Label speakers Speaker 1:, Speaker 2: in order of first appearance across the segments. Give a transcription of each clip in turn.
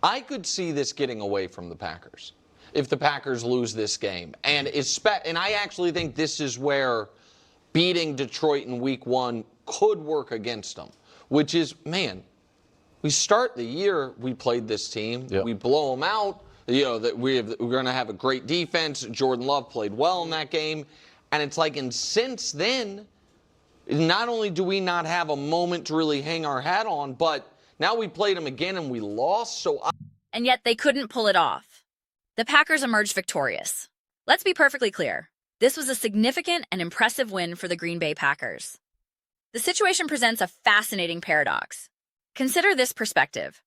Speaker 1: I could see this getting away from the Packers if the Packers lose this game. And I actually think this is where beating Detroit in week 1 could work against them, which is, man, we start the year, we played this team, we blow them out. You know, that we're going to have a great defense. Jordan Love played well in that game. And it's like, and since then, not only do we not have a moment to really hang our hat on, but now we played them again and we lost.
Speaker 2: And yet they couldn't pull it off. The Packers emerged victorious. Let's be perfectly clear. This was a significant and impressive win for the Green Bay Packers. The situation presents a fascinating paradox. Consider this perspective.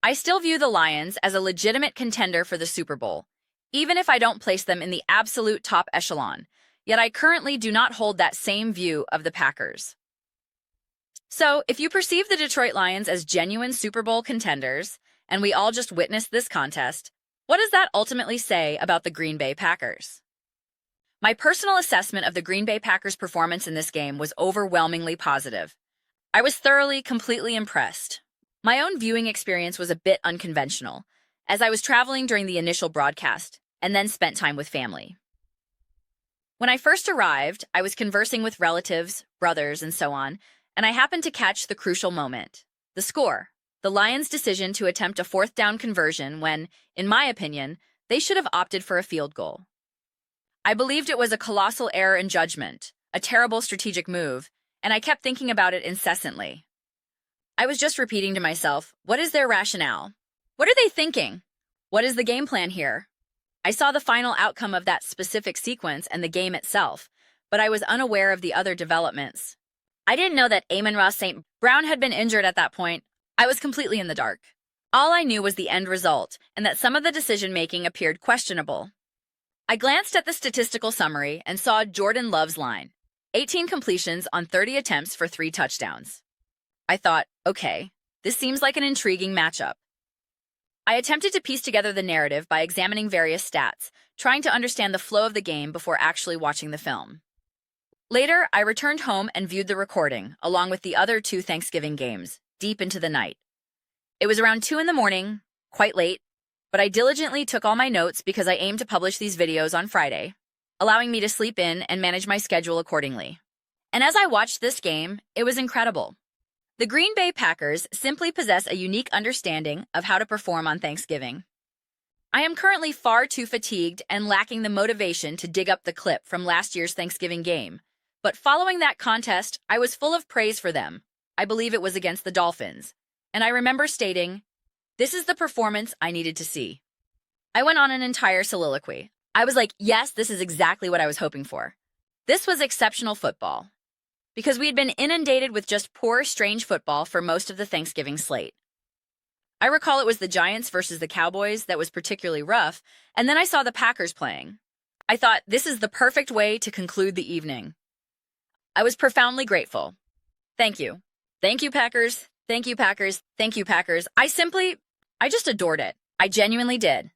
Speaker 2: I still view the Lions as a legitimate contender for the Super Bowl, even if I don't place them in the absolute top echelon, yet I currently do not hold that same view of the Packers. So, if you perceive the Detroit Lions as genuine Super Bowl contenders, and we all just witnessed this contest, what does that ultimately say about the Green Bay Packers? My personal assessment of the Green Bay Packers' performance in this game was overwhelmingly positive. I was thoroughly, completely impressed. My own viewing experience was a bit unconventional, as I was traveling during the initial broadcast and then spent time with family. When I first arrived, I was conversing with relatives, brothers, and so on, and I happened to catch the crucial moment, the score, the Lions' decision to attempt a fourth down conversion when, in my opinion, they should have opted for a field goal. I believed it was a colossal error in judgment, a terrible strategic move, and I kept thinking about it incessantly. I was just repeating to myself, what is their rationale? What are they thinking? What is the game plan here? I saw the final outcome of that specific sequence and the game itself, but I was unaware of the other developments. I didn't know that Amon-Ra St. Brown had been injured at that point. I was completely in the dark. All I knew was the end result, and that some of the decision-making appeared questionable. I glanced at the statistical summary and saw Jordan Love's line, 18 completions on 30 attempts for 3 touchdowns. I thought, okay, this seems like an intriguing matchup. I attempted to piece together the narrative by examining various stats, trying to understand the flow of the game before actually watching the film. Later, I returned home and viewed the recording, along with the other 2 Thanksgiving games, deep into the night. It was around 2 in the morning, quite late, but I diligently took all my notes because I aimed to publish these videos on Friday, allowing me to sleep in and manage my schedule accordingly. And as I watched this game, it was incredible. The Green Bay Packers simply possess a unique understanding of how to perform on Thanksgiving. I am currently far too fatigued and lacking the motivation to dig up the clip from last year's Thanksgiving game, but following that contest, I was full of praise for them. I believe it was against the Dolphins, and I remember stating, "This is the performance I needed to see." I went on an entire soliloquy. I was like, yes, this is exactly what I was hoping for. This was exceptional football. Because we had been inundated with just poor, strange football for most of the Thanksgiving slate. I recall it was the Giants versus the Cowboys that was particularly rough, and then I saw the Packers playing. I thought, this is the perfect way to conclude the evening. I was profoundly grateful. Thank you. Thank you, Packers. Thank you, Packers. Thank you, Packers. I just adored it. I genuinely did.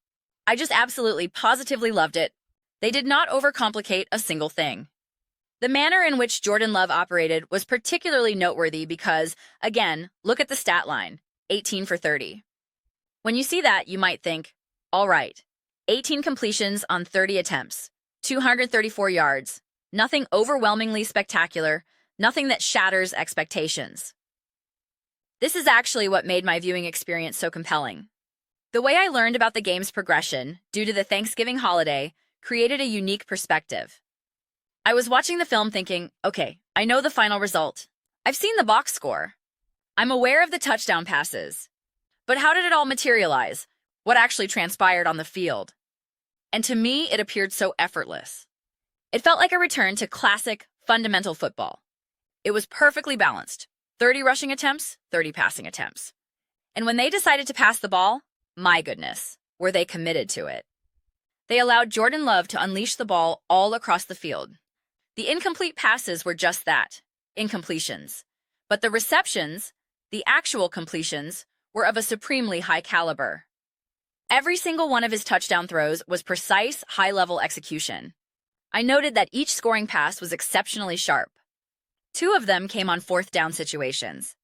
Speaker 2: I just absolutely, positively loved it. They did not overcomplicate a single thing. The manner in which Jordan Love operated was particularly noteworthy because, again, look at the stat line, 18 for 30. When you see that, you might think, all right, 18 completions on 30 attempts, 234 yards, nothing overwhelmingly spectacular, nothing that shatters expectations. This is actually what made my viewing experience so compelling. The way I learned about the game's progression, due to the Thanksgiving holiday, created a unique perspective. I was watching the film thinking, okay, I know the final result. I've seen the box score. I'm aware of the touchdown passes. But how did it all materialize? What actually transpired on the field? And to me, it appeared so effortless. It felt like a return to classic, fundamental football. It was perfectly balanced. 30 rushing attempts, 30 passing attempts. And when they decided to pass the ball, my goodness, were they committed to it. They allowed Jordan Love to unleash the ball all across the field. The incomplete passes were just that, incompletions. But the receptions, the actual completions, were of a supremely high caliber. Every single one of his touchdown throws was precise, high-level execution. I noted that each scoring pass was exceptionally sharp. 2 of them came on fourth down situations.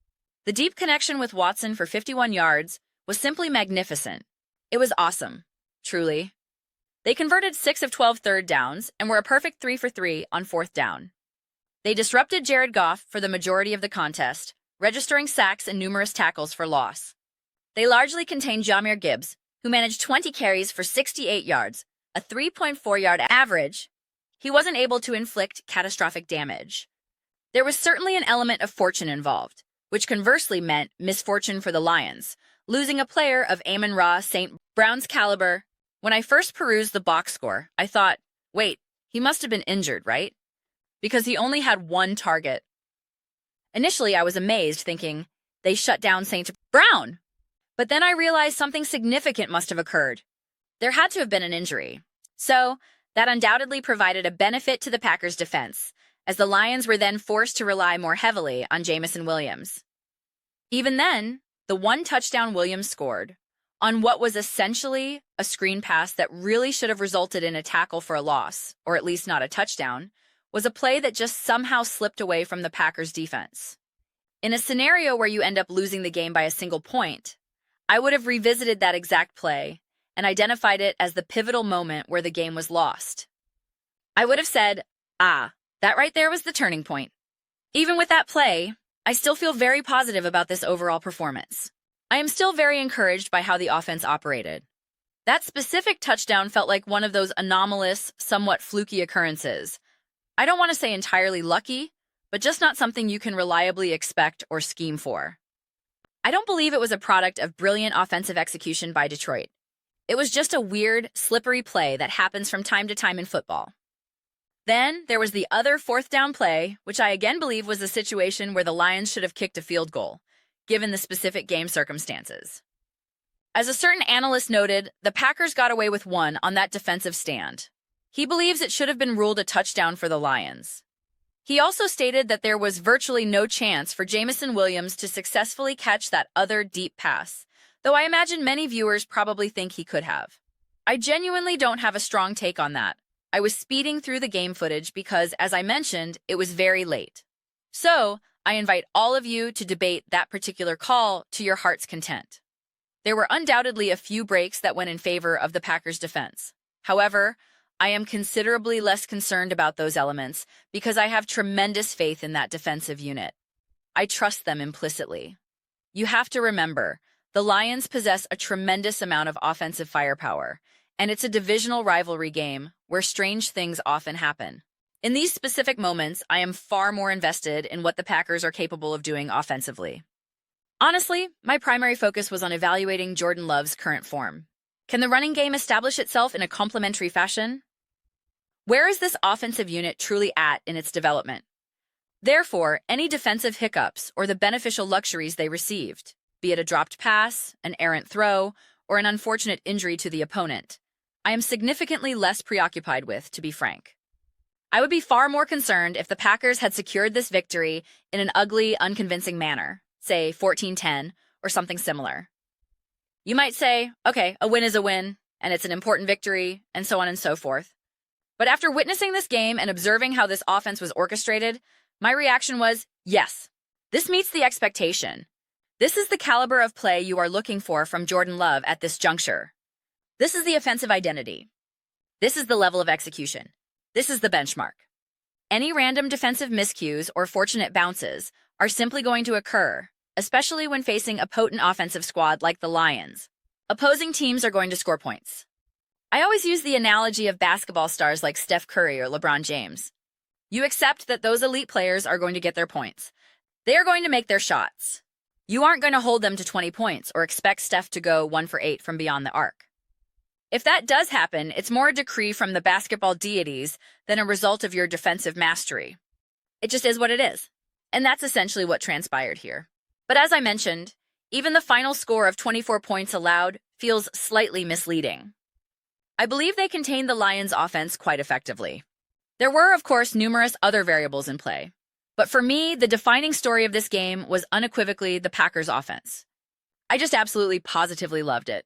Speaker 2: The deep connection with Watson for 51 yards, was simply magnificent. It was awesome, truly. They converted 6 of 12 third downs and were a perfect 3 for 3 on fourth down. They disrupted Jared Goff for the majority of the contest, registering sacks and numerous tackles for loss. They largely contained Jahmyr Gibbs, who managed 20 carries for 68 yards, a 3.4-yard average. He wasn't able to inflict catastrophic damage. There was certainly an element of fortune involved, which conversely meant misfortune for the Lions, losing a player of Amon-Ra St. Brown's caliber. When I first perused the box score, I thought, wait, he must have been injured, right? Because he only had one target. Initially, I was amazed, thinking, they shut down St. Brown. But then I realized something significant must have occurred. There had to have been an injury. So, that undoubtedly provided a benefit to the Packers' defense, as the Lions were then forced to rely more heavily on Jameson Williams. Even then, the one touchdown Williams scored, on what was essentially a screen pass that really should have resulted in a tackle for a loss, or at least not a touchdown, was a play that just somehow slipped away from the Packers' defense. In a scenario where you end up losing the game by a single point, I would have revisited that exact play and identified it as the pivotal moment where the game was lost. I would have said, that right there was the turning point. Even with that play, I still feel very positive about this overall performance. I am still very encouraged by how the offense operated. That specific touchdown felt like one of those anomalous, somewhat fluky occurrences. I don't want to say entirely lucky, but just not something you can reliably expect or scheme for. I don't believe it was a product of brilliant offensive execution by Detroit. It was just a weird, slippery play that happens from time to time in football. Then there was the other fourth down play, which I again believe was a situation where the Lions should have kicked a field goal, given the specific game circumstances. As a certain analyst noted, the Packers got away with one on that defensive stand. He believes it should have been ruled a touchdown for the Lions. He also stated that there was virtually no chance for Jameson Williams to successfully catch that other deep pass, though I imagine many viewers probably think he could have. I genuinely don't have a strong take on that. I was speeding through the game footage because, as I mentioned, it was very late. So, I invite all of you to debate that particular call to your heart's content. There were undoubtedly a few breaks that went in favor of the Packers' defense. However, I am considerably less concerned about those elements because I have tremendous faith in that defensive unit. I trust them implicitly. You have to remember, the Lions possess a tremendous amount of offensive firepower, and it's a divisional rivalry game where strange things often happen. In these specific moments, I am far more invested in what the Packers are capable of doing offensively. Honestly, my primary focus was on evaluating Jordan Love's current form. Can the running game establish itself in a complementary fashion? Where is this offensive unit truly at in its development? Therefore, any defensive hiccups or the beneficial luxuries they received, be it a dropped pass, an errant throw, or an unfortunate injury to the opponent, I am significantly less preoccupied with, to be frank. I would be far more concerned if the Packers had secured this victory in an ugly, unconvincing manner, say 14-10 or something similar. You might say, okay, a win is a win, and it's an important victory, and so on and so forth. But after witnessing this game and observing how this offense was orchestrated, my reaction was, yes, this meets the expectation. This is the caliber of play you are looking for from Jordan Love at this juncture. This is the offensive identity. This is the level of execution. This is the benchmark. Any random defensive miscues or fortunate bounces are simply going to occur, especially when facing a potent offensive squad like the Lions. Opposing teams are going to score points. I always use the analogy of basketball stars like Steph Curry or LeBron James. You accept that those elite players are going to get their points. They are going to make their shots. You aren't going to hold them to 20 points or expect Steph to go 1 for 8 from beyond the arc. If that does happen, it's more a decree from the basketball deities than a result of your defensive mastery. It just is what it is. And that's essentially what transpired here. But as I mentioned, even the final score of 24 points allowed feels slightly misleading. I believe they contained the Lions' offense quite effectively. There were, of course, numerous other variables in play. But for me, the defining story of this game was unequivocally the Packers' offense. I just absolutely positively loved it.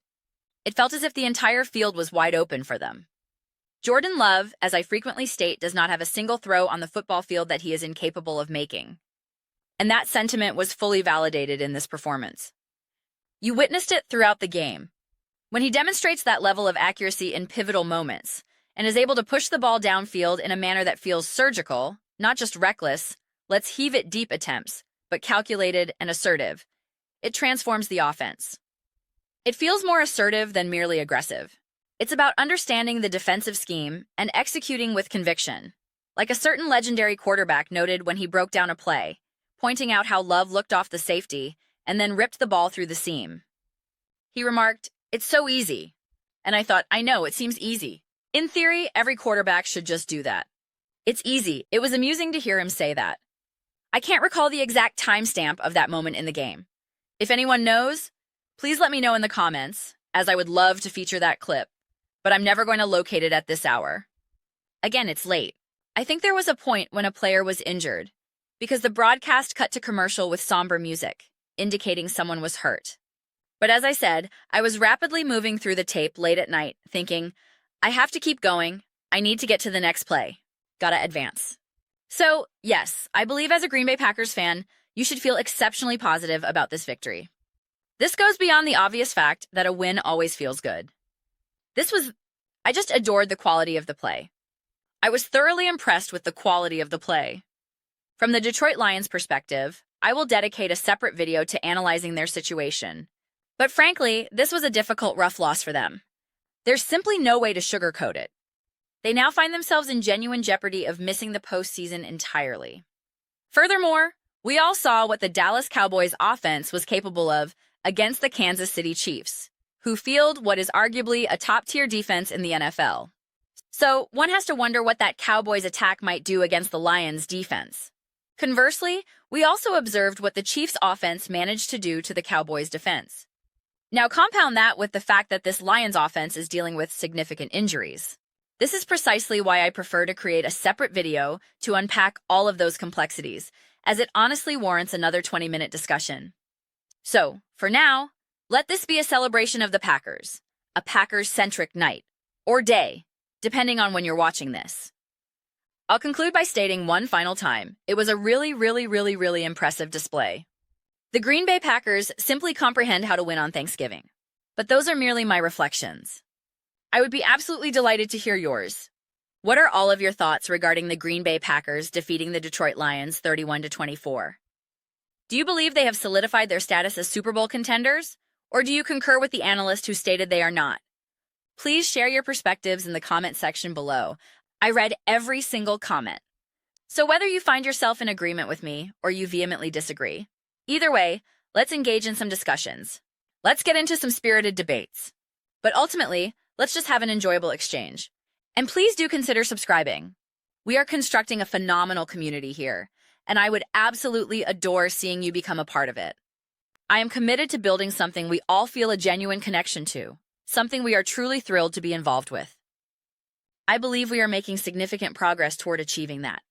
Speaker 2: It felt as if the entire field was wide open for them. Jordan Love, as I frequently state, does not have a single throw on the football field that he is incapable of making. And that sentiment was fully validated in this performance. You witnessed it throughout the game. When he demonstrates that level of accuracy in pivotal moments and is able to push the ball downfield in a manner that feels surgical, not just reckless, let's heave it deep attempts, but calculated and assertive, it transforms the offense. It feels more assertive than merely aggressive. It's about understanding the defensive scheme and executing with conviction. Like a certain legendary quarterback noted when he broke down a play, pointing out how Love looked off the safety and then ripped the ball through the seam. He remarked, "It's so easy." And I thought, I know, it seems easy. In theory, every quarterback should just do that. It's easy. It was amusing to hear him say that. I can't recall the exact timestamp of that moment in the game. If anyone knows, please let me know in the comments, as I would love to feature that clip, but I'm never going to locate it at this hour. Again, it's late. I think there was a point when a player was injured, because the broadcast cut to commercial with somber music, indicating someone was hurt. But as I said, I was rapidly moving through the tape late at night, thinking, I have to keep going. I need to get to the next play. Gotta advance. So, yes, I believe as a Green Bay Packers fan, you should feel exceptionally positive about this victory. This goes beyond the obvious fact that a win always feels good. I just adored the quality of the play. I was thoroughly impressed with the quality of the play. From the Detroit Lions' perspective, I will dedicate a separate video to analyzing their situation. But frankly, this was a difficult, rough loss for them. There's simply no way to sugarcoat it. They now find themselves in genuine jeopardy of missing the postseason entirely. Furthermore, we all saw what the Dallas Cowboys offense was capable of against the Kansas City Chiefs, who field what is arguably a top-tier defense in the NFL. So one has to wonder what that Cowboys attack might do against the Lions' defense. Conversely, we also observed what the Chiefs' offense managed to do to the Cowboys' defense. Now compound that with the fact that this Lions offense is dealing with significant injuries. This is precisely why I prefer to create a separate video to unpack all of those complexities, as it honestly warrants another 20-minute discussion. So, for now, let this be a celebration of the Packers, a Packers-centric night, or day, depending on when you're watching this. I'll conclude by stating one final time, it was a really impressive display. The Green Bay Packers simply comprehend how to win on Thanksgiving. But those are merely my reflections. I would be absolutely delighted to hear yours. What are all of your thoughts regarding the Green Bay Packers defeating the Detroit Lions 31-24? Do you believe they have solidified their status as Super Bowl contenders? Or do you concur with the analyst who stated they are not? Please share your perspectives in the comment section below. I read every single comment. So whether you find yourself in agreement with me or you vehemently disagree, either way, let's engage in some discussions. Let's get into some spirited debates. But ultimately, let's just have an enjoyable exchange. And please do consider subscribing. We are constructing a phenomenal community here, and I would absolutely adore seeing you become a part of it. I am committed to building something we all feel a genuine connection to, something we are truly thrilled to be involved with. I believe we are making significant progress toward achieving that.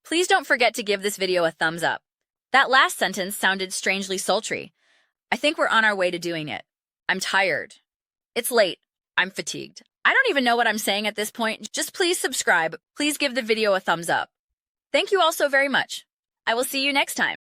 Speaker 2: Please don't forget to give this video a thumbs up. That last sentence sounded strangely sultry. I think we're on our way to doing it. I'm tired. It's late. I'm fatigued. I don't even know what I'm saying at this point. Just please subscribe. Please give the video a thumbs up. Thank you all so very much. I will see you next time.